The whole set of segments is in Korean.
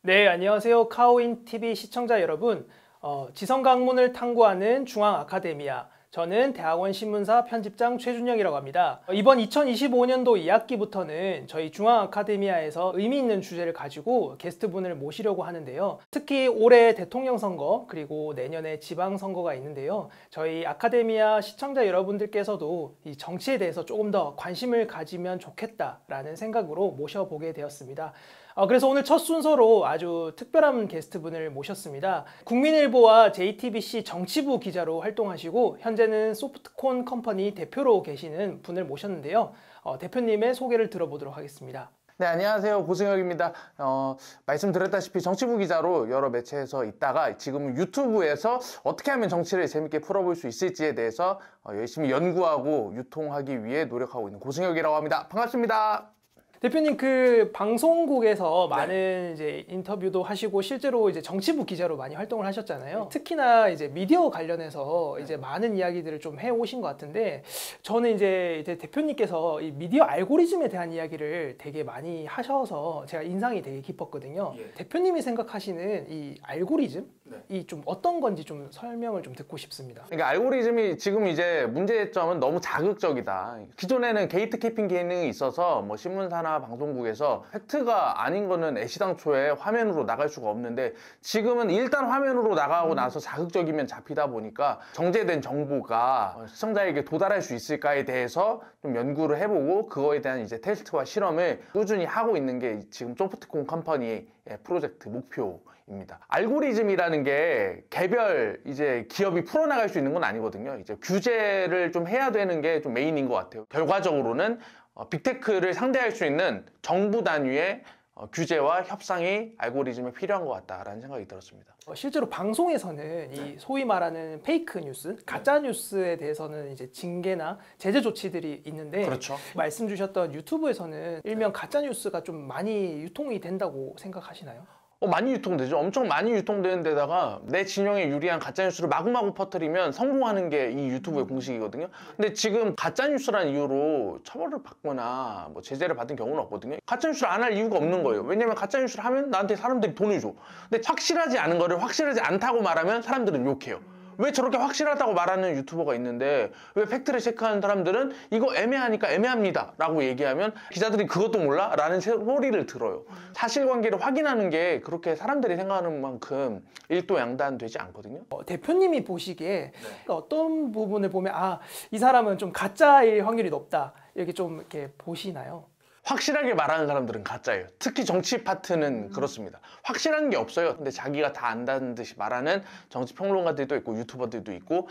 네, 안녕하세요. 카오인 TV 시청자 여러분. 지성 강문을 탐구하는 중앙 아카데미아. 저는 대학원 신문사 편집장 최준영이라고 합니다. 이번 2025년도 2학기부터는 저희 중앙 아카데미아에서 의미 있는 주제를 가지고 게스트분을 모시려고 하는데요. 특히 올해 대통령 선거 그리고 내년에 지방 선거가 있는데요. 저희 아카데미아 시청자 여러분들께서도 이 정치에 대해서 조금 더 관심을 가지면 좋겠다라는 생각으로 모셔보게 되었습니다. 그래서 오늘 첫 순서로 아주 특별한 게스트분을 모셨습니다. 국민일보와 JTBC 정치부 기자로 활동하시고 현재는 소프트콘 컴퍼니 대표로 계시는 분을 모셨는데요. 대표님의 소개를 들어보도록 하겠습니다. 네, 안녕하세요. 고승혁입니다. 말씀드렸다시피 정치부 기자로 여러 매체에서 있다가 지금은 유튜브에서 어떻게 하면 정치를 재밌게 풀어볼 수 있을지에 대해서 열심히 연구하고 유통하기 위해 노력하고 있는 고승혁이라고 합니다. 반갑습니다. 대표님, 그 방송국에서 많은 이제 인터뷰도 하시고 실제로 이제 정치부 기자로 많이 활동을 하셨잖아요. 특히나 이제 미디어 관련해서 이제 많은 이야기들을 좀 해오신 것 같은데, 저는 이제 대표님께서 이 미디어 알고리즘에 대한 이야기를 되게 많이 하셔서 제가 인상이 되게 깊었거든요. 대표님이 생각하시는 이 알고리즘? 이 좀 어떤 건지 좀 설명을 좀 듣고 싶습니다. 그러니까 알고리즘이 지금 이제 문제점은 너무 자극적이다. 기존에는 게이트키핑 기능이 있어서 뭐 신문사나 방송국에서 팩트가 아닌 거는 애시당초에 화면으로 나갈 수가 없는데, 지금은 일단 화면으로 나가고 나서 자극적이면 잡히다 보니까 정제된 정보가 시청자에게 도달할 수 있을까에 대해서 좀 연구를 해보고 그거에 대한 이제 테스트와 실험을 꾸준히 하고 있는 게 지금 소프트콘 컴퍼니의 프로젝트 목표입니다. 알고리즘이라는 게 개별 이제 기업이 풀어나갈 수 있는 건 아니거든요. 이제 규제를 좀 해야 되는 게 좀 메인인 것 같아요. 결과적으로는 빅테크를 상대할 수 있는 정부 단위의 규제와 협상이 알고리즘에 필요한 것 같다라는 생각이 들었습니다. 실제로 방송에서는 이 소위 말하는 페이크 뉴스, 가짜 뉴스에 대해서는 이제 징계나 제재 조치들이 있는데, 그렇죠. 말씀 주셨던 유튜브에서는 일명 가짜 뉴스가 좀 많이 유통이 된다고 생각하시나요? 많이 유통되죠. 엄청 많이 유통되는 데다가 내 진영에 유리한 가짜뉴스를 마구마구 퍼뜨리면 성공하는 게 이 유튜브의 공식이거든요. 근데 지금 가짜뉴스란 이유로 처벌을 받거나 뭐 제재를 받은 경우는 없거든요. 가짜뉴스를 안 할 이유가 없는 거예요. 왜냐면 가짜뉴스를 하면 나한테 사람들이 돈을 줘. 근데 확실하지 않은 거를 확실하지 않다고 말하면 사람들은 욕해요. 왜 저렇게 확실하다고 말하는 유튜버가 있는데 왜 팩트를 체크하는 사람들은 이거 애매하니까 애매합니다 라고 얘기하면 기자들이 그것도 몰라? 라는 소리를 들어요. 사실관계를 확인하는 게 그렇게 사람들이 생각하는 만큼 일도양단 되지 않거든요. 대표님이 보시기에 어떤 부분을 보면 이 사람은 좀 가짜일 확률이 높다 이렇게 좀 이렇게 보시나요? 확실하게 말하는 사람들은 가짜예요. 특히 정치 파트는 그렇습니다. 확실한 게 없어요. 근데 자기가 다 안다는 듯이 말하는 정치 평론가들도 있고 유튜버들도 있고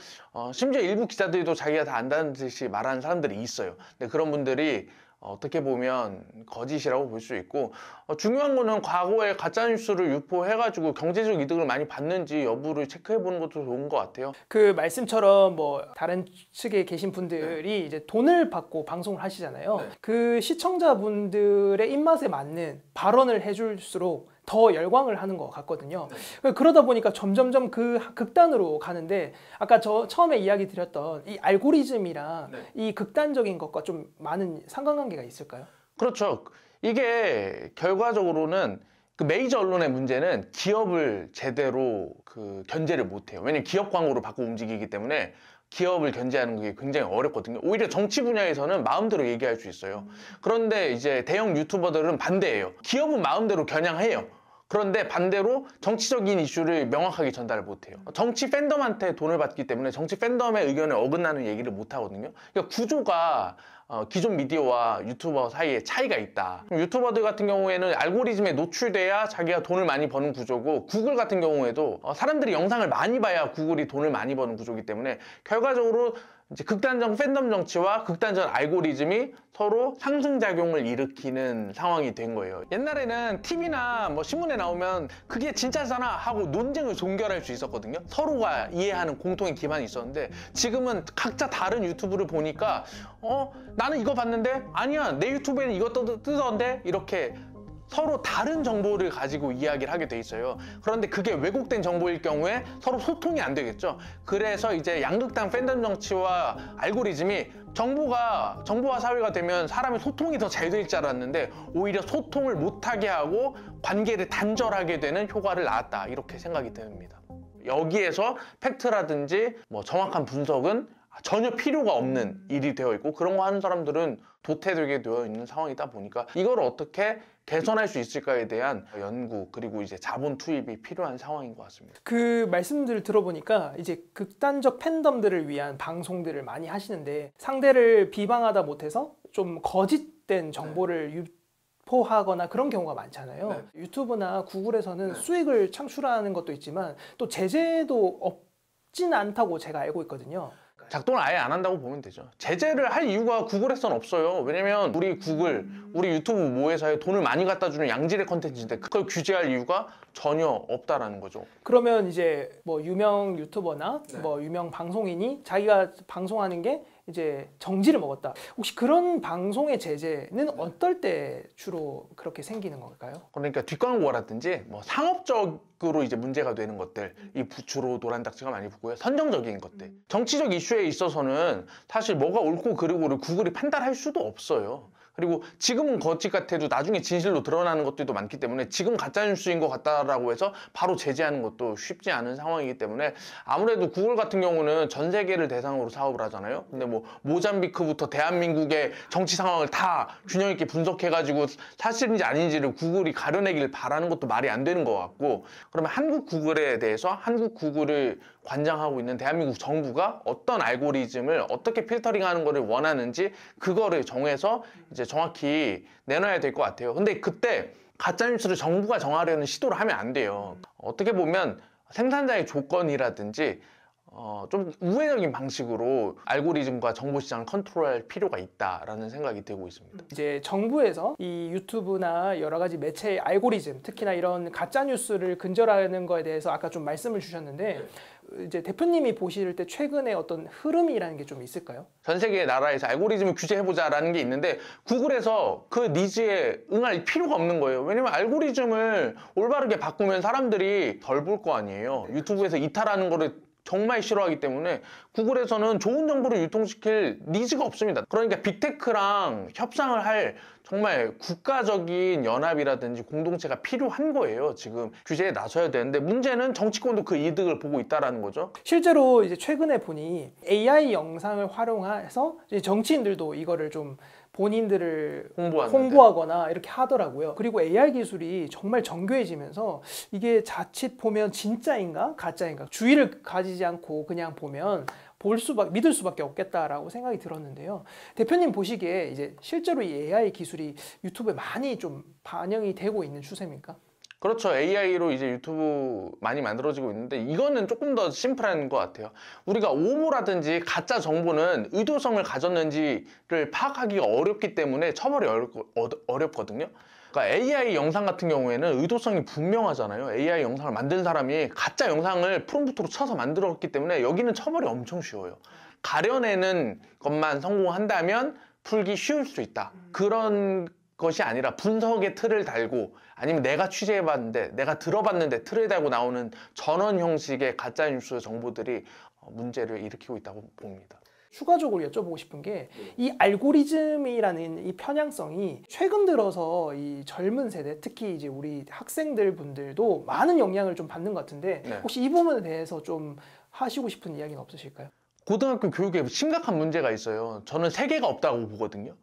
심지어 일부 기자들도 자기가 다 안다는 듯이 말하는 사람들이 있어요. 근데 그런 분들이 어떻게 보면 거짓이라고 볼 수 있고, 중요한 거는 과거에 가짜뉴스를 유포해가지고 경제적 이득을 많이 받는지 여부를 체크해보는 것도 좋은 것 같아요. 그 말씀처럼 뭐 다른 측에 계신 분들이 이제 돈을 받고 방송을 하시잖아요. 그 시청자분들의 입맛에 맞는 발언을 해줄수록 더 열광을 하는 것 같거든요. 그러다 보니까 점점점 그 극단으로 가는데, 아까 저 처음에 이야기 드렸던 이 알고리즘이랑 이 극단적인 것과 좀 많은 상관관계가 있을까요? 그렇죠. 이게 결과적으로는 그 메이저 언론의 문제는 기업을 제대로 견제를 못해요. 왜냐면 기업 광고를 받고 움직이기 때문에 기업을 견제하는 게 굉장히 어렵거든요. 오히려 정치 분야에서는 마음대로 얘기할 수 있어요. 그런데 이제 대형 유튜버들은 반대예요. 기업은 마음대로 겨냥해요. 그런데 반대로 정치적인 이슈를 명확하게 전달을 못해요. 정치 팬덤한테 돈을 받기 때문에 정치 팬덤의 의견에 어긋나는 얘기를 못하거든요. 그러니까 구조가 기존 미디어와 유튜버 사이에 차이가 있다. 유튜버들 같은 경우에는 알고리즘에 노출돼야 자기가 돈을 많이 버는 구조고, 구글 같은 경우에도 사람들이 영상을 많이 봐야 구글이 돈을 많이 버는 구조이기 때문에 결과적으로 이제 극단적 팬덤 정치와 극단적 알고리즘이 서로 상승작용을 일으키는 상황이 된 거예요. 옛날에는 TV나 뭐 신문에 나오면 그게 진짜잖아 하고 논쟁을 종결할 수 있었거든요. 서로가 이해하는 공통의 기반이 있었는데, 지금은 각자 다른 유튜브를 보니까 나는 이거 봤는데 아니야 내 유튜브에는 이거 뜨던데 이렇게 서로 다른 정보를 가지고 이야기를 하게 돼 있어요. 그런데 그게 왜곡된 정보일 경우에 서로 소통이 안 되겠죠. 그래서 이제 양극단 팬덤 정치와 알고리즘이 정보화 사회가 되면 사람의 소통이 더 잘 될 줄 알았는데 오히려 소통을 못하게 하고 관계를 단절하게 되는 효과를 낳았다, 이렇게 생각이 듭니다. 여기에서 팩트라든지 뭐 정확한 분석은 전혀 필요가 없는 일이 되어 있고, 그런 거 하는 사람들은 도태되게 되어 있는 상황이다 보니까 이걸 어떻게 개선할 수 있을까에 대한 연구, 그리고 이제 자본 투입이 필요한 상황인 것 같습니다. 그 말씀들을 들어보니까 이제 극단적 팬덤들을 위한 방송들을 많이 하시는데, 상대를 비방하다 못해서 좀 거짓된 정보를 유포하거나 그런 경우가 많잖아요. 유튜브나 구글에서는 수익을 창출하는 것도 있지만 또 제재도 없진 않다고 제가 알고 있거든요. 작동을 아예 안 한다고 보면 되죠. 제재를 할 이유가 구글에선 없어요. 왜냐면 우리 구글, 우리 유튜브 모회사에 돈을 많이 갖다 주는 양질의 컨텐츠인데 그걸 규제할 이유가 전혀 없다라는 거죠. 그러면 이제 뭐 유명 유튜버나 뭐 유명 방송인이 자기가 방송하는 게 이제 정지를 먹었다. 혹시 그런 방송의 제재는 어떨 때 주로 그렇게 생기는 걸까요? 그러니까 뒷광고라든지 뭐 상업적으로 이제 문제가 되는 것들, 이 주로 노란 딱지가 많이 붙고요. 선정적인 것들, 정치적 이슈에 있어서는 사실 뭐가 옳고 그르고를 구글이 판단할 수도 없어요. 그리고 지금은 거짓 같아도 나중에 진실로 드러나는 것들도 많기 때문에 지금 가짜뉴스인 것 같다라고 해서 바로 제재하는 것도 쉽지 않은 상황이기 때문에 아무래도 구글 같은 경우는 전 세계를 대상으로 사업을 하잖아요. 근데 뭐 모잠비크부터 대한민국의 정치 상황을 다 균형 있게 분석해가지고 사실인지 아닌지를 구글이 가려내길 바라는 것도 말이 안 되는 것 같고, 그러면 한국 구글에 대해서 한국 구글을 관장하고 있는 대한민국 정부가 어떤 알고리즘을 어떻게 필터링하는 것을 원하는지 그거를 정해서 이제 정확히 내놔야 될 것 같아요. 근데 그때 가짜뉴스를 정부가 정하려는 시도를 하면 안 돼요. 어떻게 보면 생산자의 조건이라든지 좀 우회적인 방식으로 알고리즘과 정보시장을 컨트롤할 필요가 있다라는 생각이 들고 있습니다. 이제 정부에서 이 유튜브나 여러 가지 매체의 알고리즘, 특히나 이런 가짜 뉴스를 근절하는 거에 대해서 아까 좀 말씀을 주셨는데, 이제 대표님이 보실 때 최근에 어떤 흐름이라는 게 좀 있을까요? 전 세계 나라에서 알고리즘을 규제해보자라는 게 있는데 구글에서 그 니즈에 응할 필요가 없는 거예요. 왜냐면 알고리즘을 올바르게 바꾸면 사람들이 덜 볼 거 아니에요. 유튜브에서 이탈하는 거를 정말 싫어하기 때문에 구글에서는 좋은 정보를 유통시킬 니즈가 없습니다. 그러니까 빅테크랑 협상을 할 정말 국가적인 연합이라든지 공동체가 필요한 거예요. 지금 규제에 나서야 되는데 문제는 정치권도 그 이득을 보고 있다는 거죠. 실제로 이제 최근에 보니 AI 영상을 활용해서 이제 정치인들도 이거를 좀 본인들을 홍보하거나 이렇게 하더라고요. 그리고 AR 기술이 정말 정교해지면서 이게 자칫 보면 진짜인가 가짜인가 주의를 가지지 않고 그냥 보면 믿을 수밖에 없겠다라고 생각이 들었는데요. 대표님 보시기에 이제 실제로 이 AI 기술이 유튜브에 많이 좀 반영이 되고 있는 추세입니까? 그렇죠. AI로 이제 유튜브 많이 만들어지고 있는데 이거는 조금 더 심플한 것 같아요. 우리가 오보라든지 가짜 정보는 의도성을 가졌는지를 파악하기가 어렵기 때문에 처벌이 어렵거든요. 그러니까 AI 영상 같은 경우에는 의도성이 분명하잖아요. AI 영상을 만든 사람이 가짜 영상을 프롬프트로 쳐서 만들었기 때문에 여기는 처벌이 엄청 쉬워요. 가려내는 것만 성공한다면 풀기 쉬울 수 있다. 그런 것이 아니라 분석의 틀을 달고 아니면 내가 취재해봤는데 내가 들어봤는데 틀을 달고 나오는 전원 형식의 가짜뉴스 정보들이 문제를 일으키고 있다고 봅니다. 추가적으로 여쭤보고 싶은 게 이 알고리즘이라는 이 편향성이 최근 들어서 이 젊은 세대, 특히 이제 우리 학생들 분들도 많은 영향을 좀 받는 것 같은데 혹시 이 부분에 대해서 좀 하시고 싶은 이야기는 없으실까요? 고등학교 교육에 심각한 문제가 있어요. 저는 세 개가 없다고 보거든요.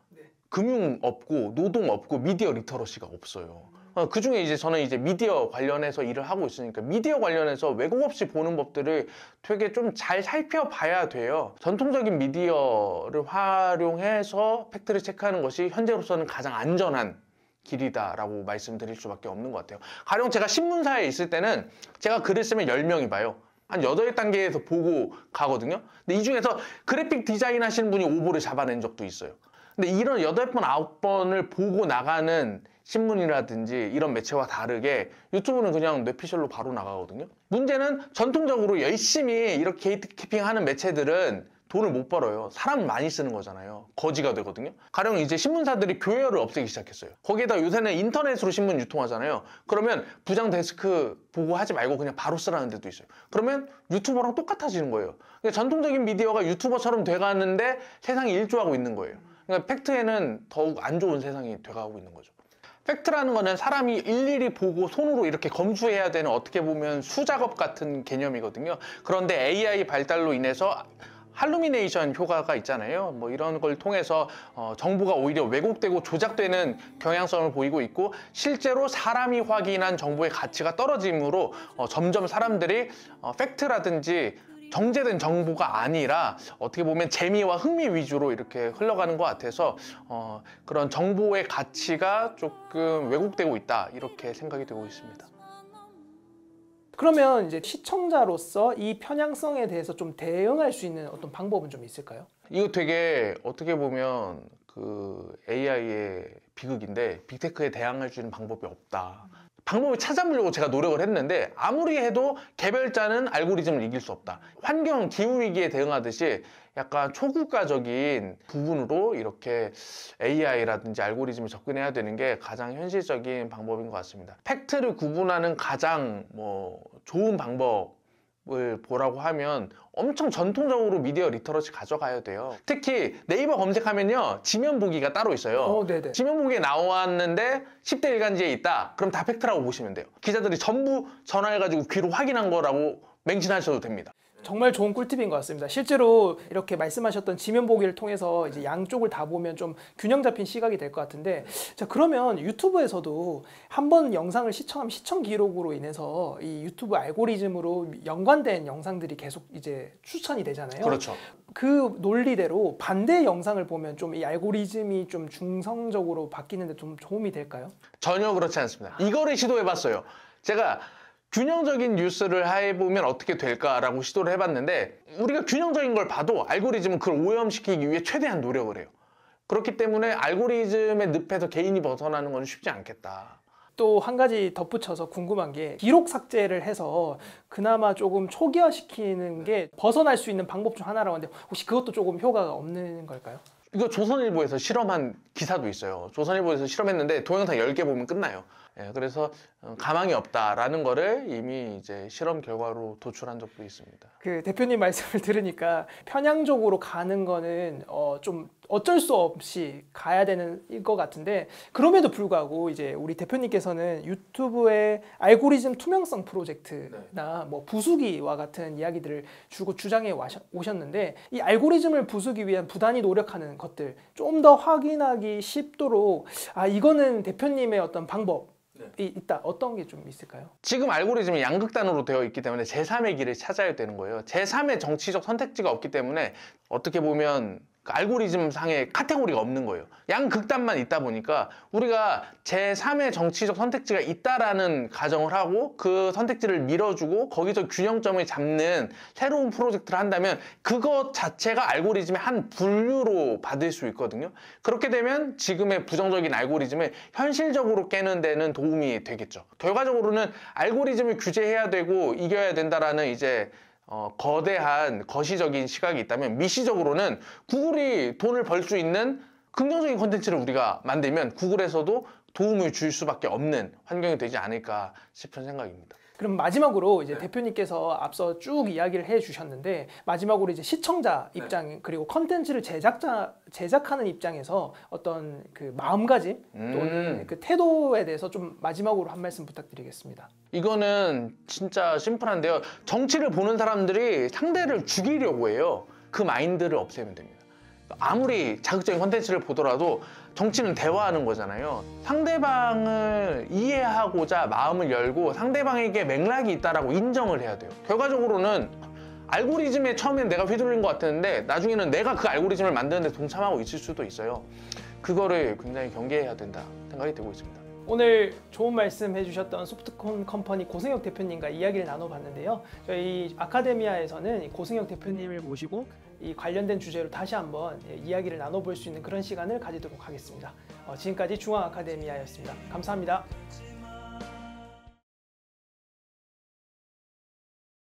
금융 없고 노동 없고 미디어 리터러시가 없어요. 그 중에 이제 저는 이제 미디어 관련해서 일을 하고 있으니까 미디어 관련해서 왜곡 없이 보는 법들을 되게 좀 잘 살펴봐야 돼요. 전통적인 미디어를 활용해서 팩트를 체크하는 것이 현재로서는 가장 안전한 길이다라고 말씀드릴 수밖에 없는 것 같아요. 가령 제가 신문사에 있을 때는 제가 글을 쓰면 10명이 봐요. 한 8단계에서 보고 가거든요. 근데 이 중에서 그래픽 디자인 하시는 분이 오보를 잡아낸 적도 있어요. 근데 이런 8번, 9번을 보고 나가는 신문이라든지 이런 매체와 다르게 유튜브는 그냥 뇌피셜로 바로 나가거든요. 문제는 전통적으로 열심히 이렇게 게이트키핑 하는 매체들은 돈을 못 벌어요. 사람 많이 쓰는 거잖아요. 거지가 되거든요. 가령 이제 신문사들이 교열을 없애기 시작했어요. 거기에다 요새는 인터넷으로 신문 유통하잖아요. 그러면 부장 데스크 보고 하지 말고 그냥 바로 쓰라는 데도 있어요. 그러면 유튜버랑 똑같아지는 거예요. 그러니까 전통적인 미디어가 유튜버처럼 돼가는데 세상이 일조하고 있는 거예요. 그러니까 팩트에는 더욱 안 좋은 세상이 돼가고 있는 거죠. 팩트라는 거는 사람이 일일이 보고 손으로 이렇게 검수해야 되는 어떻게 보면 수작업 같은 개념이거든요. 그런데 AI 발달로 인해서 할루미네이션 효과가 있잖아요. 뭐 이런 걸 통해서 정보가 오히려 왜곡되고 조작되는 경향성을 보이고 있고, 실제로 사람이 확인한 정보의 가치가 떨어짐으로 점점 사람들이 팩트라든지 정제된 정보가 아니라 어떻게 보면 재미와 흥미 위주로 이렇게 흘러가는 것 같아서 그런 정보의 가치가 조금 왜곡되고 있다, 이렇게 생각이 되고 있습니다. 그러면 이제 시청자로서 이 편향성에 대해서 좀 대응할 수 있는 어떤 방법은 좀 있을까요? 이거 되게 어떻게 보면 그 AI의 비극인데, 빅테크에 대항할 수 있는 방법이 없다. 방법을 찾아보려고 제가 노력을 했는데 아무리 해도 개별자는 알고리즘을 이길 수 없다. 환경, 기후위기에 대응하듯이 약간 초국가적인 부분으로 이렇게 AI라든지 알고리즘을 접근해야 되는 게 가장 현실적인 방법인 것 같습니다. 팩트를 구분하는 가장 좋은 방법을 보라고 하면 엄청 전통적으로 미디어 리터러시 가져가야 돼요. 특히 네이버 검색하면요, 지면 보기가 따로 있어요. 네네. 지면 보기에 나왔는데 10대 일간지에 있다. 그럼 다 팩트라고 보시면 돼요. 기자들이 전부 전화해가지고 귀로 확인한 거라고 맹신하셔도 됩니다. 정말 좋은 꿀팁인 것 같습니다. 실제로 이렇게 말씀하셨던 지면 보기를 통해서 이제 양쪽을 다 보면 좀 균형 잡힌 시각이 될 것 같은데, 자, 그러면 유튜브에서도 한번 영상을 시청하면 시청 기록으로 인해서 이 유튜브 알고리즘으로 연관된 영상들이 계속 이제 추천이 되잖아요. 그렇죠. 그 논리대로 반대 영상을 보면 좀 이 알고리즘이 좀 중성적으로 바뀌는데 좀 도움이 될까요? 전혀 그렇지 않습니다. 이거를 시도해봤어요. 제가 균형적인 뉴스를 해보면 어떻게 될까라고 시도를 해봤는데, 우리가 균형적인 걸 봐도 알고리즘은 그걸 오염시키기 위해 최대한 노력을 해요. 그렇기 때문에 알고리즘의 늪에서 개인이 벗어나는 건 쉽지 않겠다. 또 한 가지 덧붙여서 궁금한 게, 기록 삭제를 해서 그나마 조금 초기화시키는 게 벗어날 수 있는 방법 중 하나라고 하는데, 혹시 그것도 조금 효과가 없는 걸까요? 이거 조선일보에서 실험한 기사도 있어요. 조선일보에서 실험했는데 동영상 10개 보면 끝나요. 그래서 가망이 없다라는 거를 이미 이제 실험 결과로 도출한 적도 있습니다. 그 대표님 말씀을 들으니까 편향적으로 가는 거는 좀 어쩔 수 없이 가야 되는 것 같은데, 그럼에도 불구하고 이제 우리 대표님께서는 유튜브의 알고리즘 투명성 프로젝트나 뭐 부수기와 같은 이야기들을 주고 주장해 오셨는데, 이 알고리즘을 부수기 위한 부단히 노력하는 것들 좀 더 확인하기 쉽도록 이거는 대표님의 어떤 방법이 있다. 어떤 게 좀 있을까요? 지금 알고리즘이 양극단으로 되어 있기 때문에 제3의 길을 찾아야 되는 거예요. 제3의 정치적 선택지가 없기 때문에 어떻게 보면 그 알고리즘 상의 카테고리가 없는 거예요. 양극단만 있다 보니까 우리가 제3의 정치적 선택지가 있다라는 가정을 하고 그 선택지를 밀어주고 거기서 균형점을 잡는 새로운 프로젝트를 한다면 그것 자체가 알고리즘의 한 분류로 받을 수 있거든요. 그렇게 되면 지금의 부정적인 알고리즘을 현실적으로 깨는 데는 도움이 되겠죠. 결과적으로는 알고리즘을 규제해야 되고 이겨야 된다라는 이제 거대한 거시적인 시각이 있다면, 미시적으로는 구글이 돈을 벌 수 있는 긍정적인 콘텐츠를 우리가 만들면 구글에서도 도움을 줄 수밖에 없는 환경이 되지 않을까 싶은 생각입니다. 그럼 마지막으로 이제 대표님께서 앞서 쭉 이야기를 해주셨는데, 마지막으로 이제 시청자 입장, 그리고 컨텐츠를 제작하는 입장에서 어떤 그 마음가짐 또는 그 태도에 대해서 좀 마지막으로 한 말씀 부탁드리겠습니다. 이거는 진짜 심플한데요. 정치를 보는 사람들이 상대를 죽이려고 해요. 그 마인드를 없애면 됩니다. 아무리 자극적인 콘텐츠를 보더라도 정치는 대화하는 거잖아요. 상대방을 이해하고자 마음을 열고 상대방에게 맥락이 있다라고 인정을 해야 돼요. 결과적으로는 알고리즘에 처음엔 내가 휘둘린 것 같았는데 나중에는 내가 그 알고리즘을 만드는 데 동참하고 있을 수도 있어요. 그거를 굉장히 경계해야 된다 생각이 되고 있습니다. 오늘 좋은 말씀 해주셨던 소프트콘 컴퍼니 고승혁 대표님과 이야기를 나눠봤는데요. 저희 아카데미아에서는 고승혁 대표님을 모시고 이 관련된 주제로 다시 한번 이야기를 나눠볼 수 있는 그런 시간을 가지도록 하겠습니다. 지금까지 중앙아카데미아였습니다. 감사합니다.